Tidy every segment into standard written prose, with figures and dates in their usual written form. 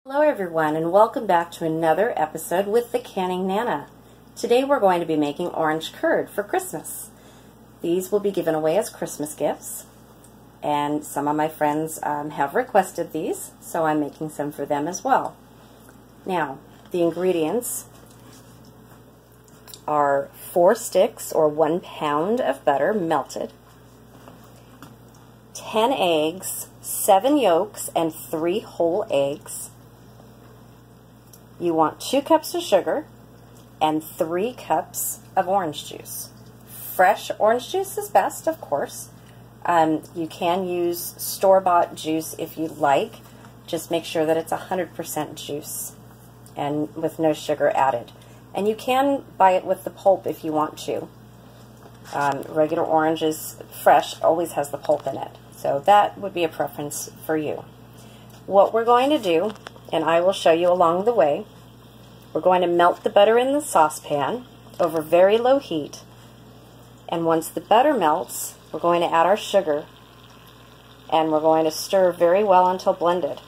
Hello everyone, and welcome back to another episode with the Canning Nana. Today we're going to be making orange curd for Christmas. These will be given away as Christmas gifts, and some of my friends have requested these, so I'm making some for them as well. Now, the ingredients are 4 sticks or 1 pound of butter melted, 10 eggs, 7 yolks, and 3 whole eggs. You want 2 cups of sugar and 3 cups of orange juice. Fresh orange juice is best, of course. You can use store-bought juice if you like. Just make sure that it's 100% juice and with no sugar added. And you can buy it with the pulp if you want to. Regular orange is fresh, always has the pulp in it. So that would be a preference for you. What we're going to do, and I will show you along the way, we're going to melt the butter in the saucepan over very low heat, and once the butter melts, we're going to add our sugar, and we're going to stir very well until blended.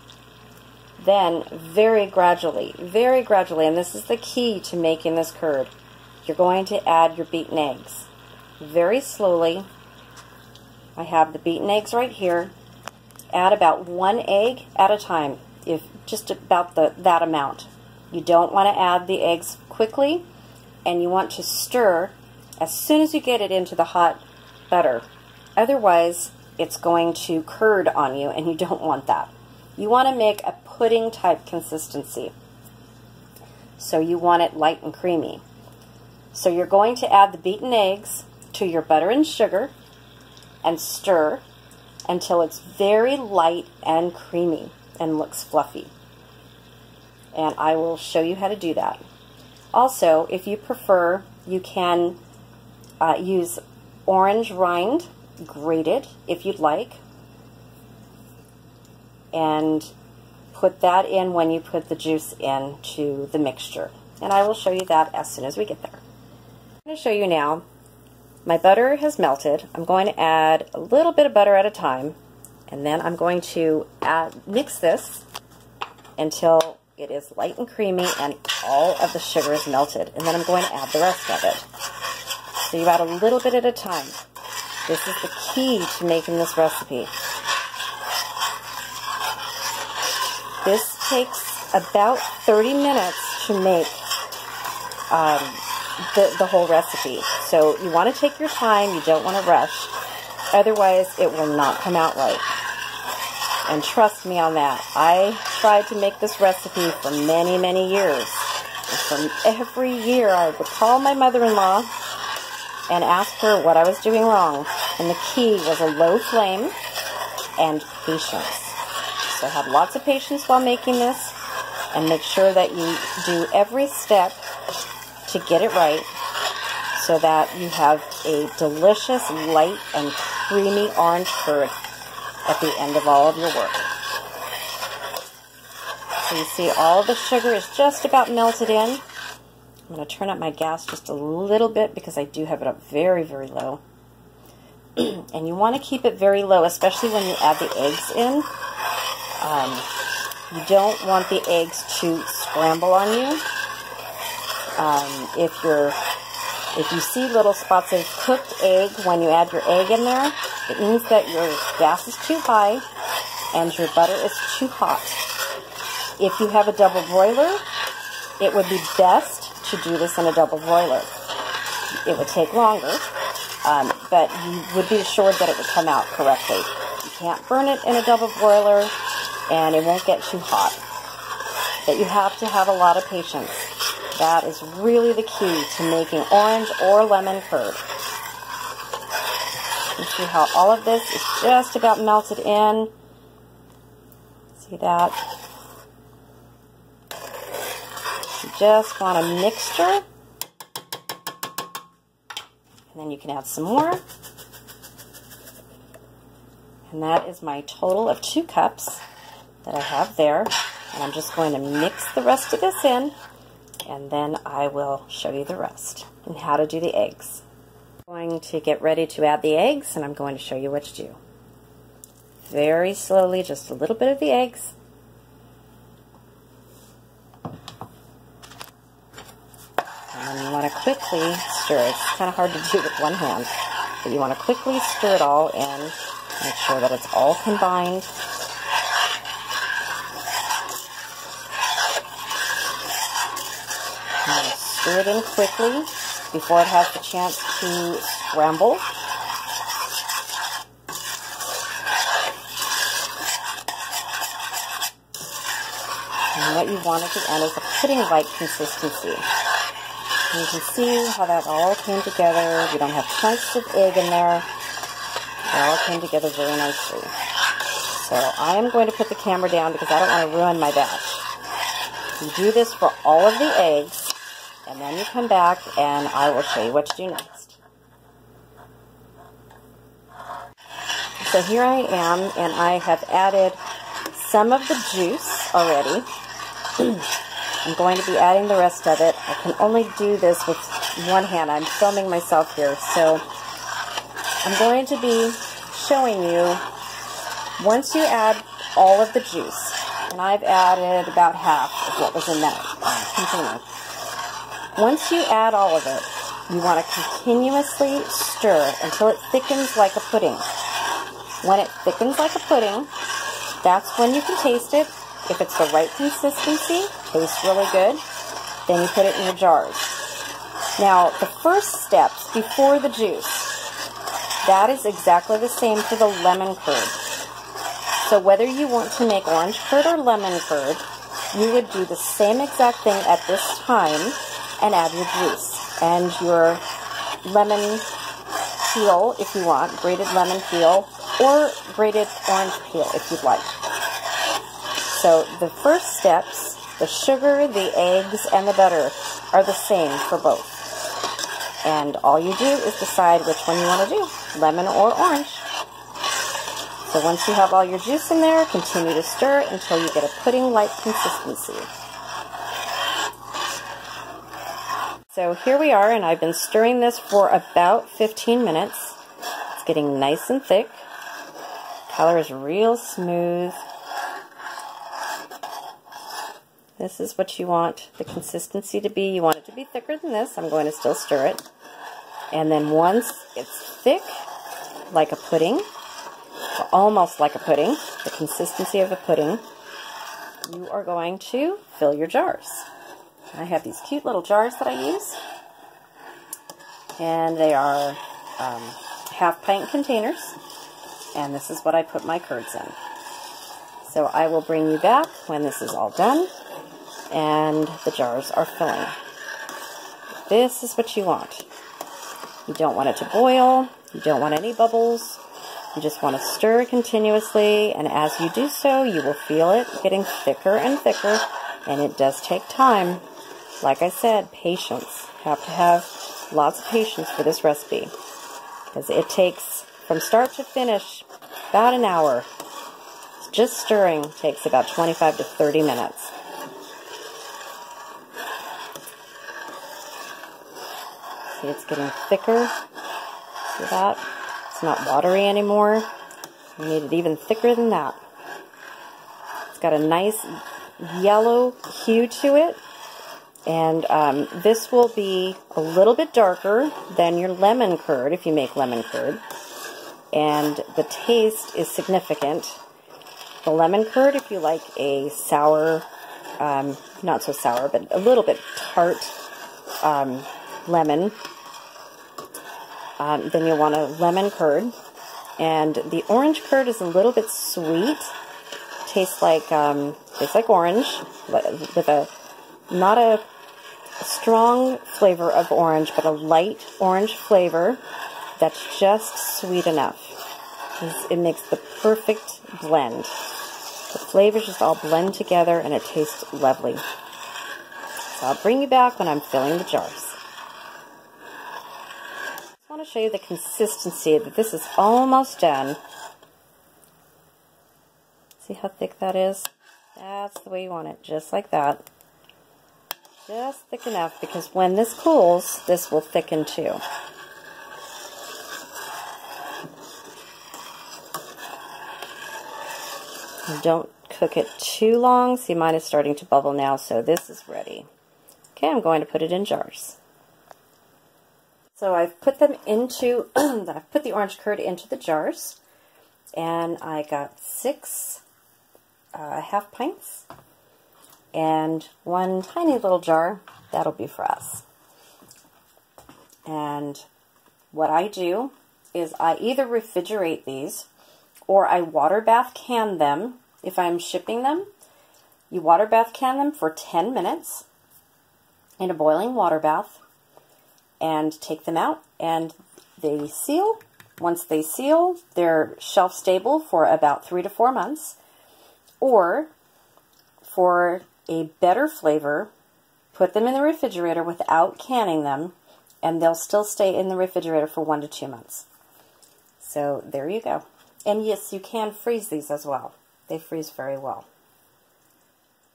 Then, very gradually, and this is the key to making this curd, you're going to add your beaten eggs. Very slowly. I have the beaten eggs right here. Add about 1 egg at a time, just about that amount. You don't want to add the eggs quickly, and you want to stir as soon as you get it into the hot butter. Otherwise, it's going to curd on you, and you don't want that. You want to make a pudding type consistency. So you want it light and creamy. So you're going to add the beaten eggs to your butter and sugar and stir until it's very light and creamy and looks fluffy. And I will show you how to do that. Also, if you prefer, you can use orange rind, grated, if you'd like, and put that in when you put the juice into the mixture. And I will show you that as soon as we get there. I'm going to show you now. My butter has melted. I'm going to add a little bit of butter at a time, and then I'm going to mix this until it is light and creamy and all of the sugar is melted. And then I'm going to add the rest of it. So you add a little bit at a time. This is the key to making this recipe. This takes about 30 minutes to make the whole recipe. So you want to take your time, you don't want to rush, otherwise it will not come out right. And trust me on that. I tried to make this recipe for many, many years. And from every year I would call my mother-in-law and ask her what I was doing wrong. And the key was a low flame and patience. So have lots of patience while making this, and make sure that you do every step to get it right so that you have a delicious, light, and creamy orange curd at the end of all of your work. So you see all the sugar is just about melted in. I'm going to turn up my gas just a little bit because I do have it up very, very low. And you want to keep it very low, especially when you add the eggs in. You don't want the eggs to scramble on you. If you see little spots of cooked egg when you add your egg in there, it means that your gas is too high and your butter is too hot. If you have a double broiler, it would be best to do this in a double broiler. It would take longer, but you would be assured that it would come out correctly. You can't burn it in a double broiler, and it won't get too hot. But you have to have a lot of patience. That is really the key to making orange or lemon curd. You see how all of this is just about melted in? See that? You just want a mixture. And then you can add some more. And that is my total of 2 cups that I have there. And I'm just going to mix the rest of this in, and then I will show you the rest and how to do the eggs. I'm going to get ready to add the eggs, and I'm going to show you what to do. Very slowly, just a little bit of the eggs. want to quickly stir it. It's kind of hard to do with one hand, but you want to quickly stir it all in. Make sure that it's all combined. You want to stir it in quickly before it has the chance to scramble. And what you want at the end is a pudding-like consistency. And you can see how that all came together. You don't have chunks of egg in there. It all came together very nicely. So I am going to put the camera down because I don't want to ruin my batch. You do this for all of the eggs, and then you come back and I will show you what to do next. So here I am, and I have added some of the juice already. I'm going to be adding the rest of it. I can only do this with one hand. I'm filming myself here, so I'm going to be showing you once you add all of the juice, and I've added about half of what was in that container. Once you add all of it, you want to continuously stir until it thickens like a pudding. When it thickens like a pudding, that's when you can taste it. If it's the right consistency, tastes really good, then you put it in your jars. Now, the first steps before the juice, that is exactly the same for the lemon curd. So whether you want to make orange curd or lemon curd, you would do the same exact thing at this time and add your juice and your lemon peel if you want, grated lemon peel, or grated orange peel if you'd like. So the first steps, the sugar, the eggs, and the butter are the same for both. And all you do is decide which one you want to do, lemon or orange. So once you have all your juice in there, continue to stir until you get a pudding-like consistency. So here we are, and I've been stirring this for about 15 minutes. It's getting nice and thick. Color is real smooth. This is what you want the consistency to be. You want it to be thicker than this. I'm going to still stir it. And then once it's thick, like a pudding, or almost like a pudding, the consistency of a pudding, you are going to fill your jars. I have these cute little jars that I use. And they are half-pint containers. And this is what I put my curds in. So I will bring you back when this is all done and the jars are filling. This is what you want. You don't want it to boil. You don't want any bubbles. You just want to stir continuously, and as you do so, you will feel it getting thicker and thicker, and it does take time. Like I said, patience. You have to have lots of patience for this recipe, because it takes, from start to finish, about an hour. Just stirring takes about 25 to 30 minutes. See, it's getting thicker. See that? It's not watery anymore. You need it even thicker than that. It's got a nice yellow hue to it. And this will be a little bit darker than your lemon curd, if you make lemon curd. And the taste is significant. The lemon curd, if you like a sour, not so sour, but a little bit tart lemon, then you'll want a lemon curd. And the orange curd is a little bit sweet. Tastes like orange, with not a strong flavor of orange, but a light orange flavor that's just sweet enough. It makes the perfect blend. The flavors just all blend together and it tastes lovely. So I'll bring you back when I'm filling the jars. I want to show you the consistency, that this is almost done. See how thick that is? That's the way you want it, just like that. Just thick enough, because when this cools, this will thicken too. Don't cook it too long. See, mine is starting to bubble now, so this is ready. Okay, I'm going to put it in jars. So I've put them into, I've put the orange curd into the jars, and I got 6 half pints and 1 tiny little jar. That'll be for us. And what I do is I either refrigerate these or I water bath can them. If I'm shipping them, you water bath can them for 10 minutes in a boiling water bath and take them out, and they seal. Once they seal, they're shelf stable for about 3 to 4 months. Or for a better flavor, put them in the refrigerator without canning them, and they'll still stay in the refrigerator for 1 to 2 months. So there you go. And yes, you can freeze these as well. They freeze very well.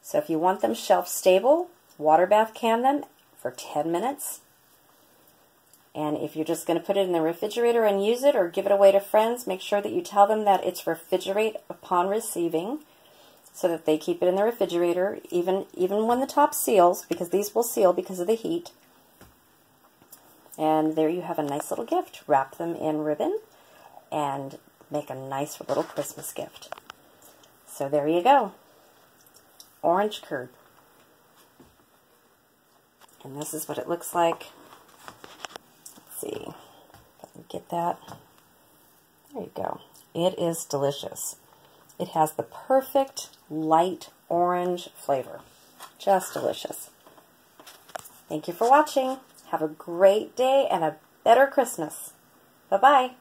So if you want them shelf stable, water bath can them for 10 minutes. And if you're just going to put it in the refrigerator and use it or give it away to friends, make sure that you tell them that it's refrigerate upon receiving so that they keep it in the refrigerator even when the top seals, because these will seal because of the heat. And there you have a nice little gift. Wrap them in ribbon and make a nice little Christmas gift. So there you go. Orange curd. And this is what it looks like. Let's see if I can get that. There you go. It is delicious. It has the perfect light orange flavor. Just delicious. Thank you for watching. Have a great day and a better Christmas. Bye-bye.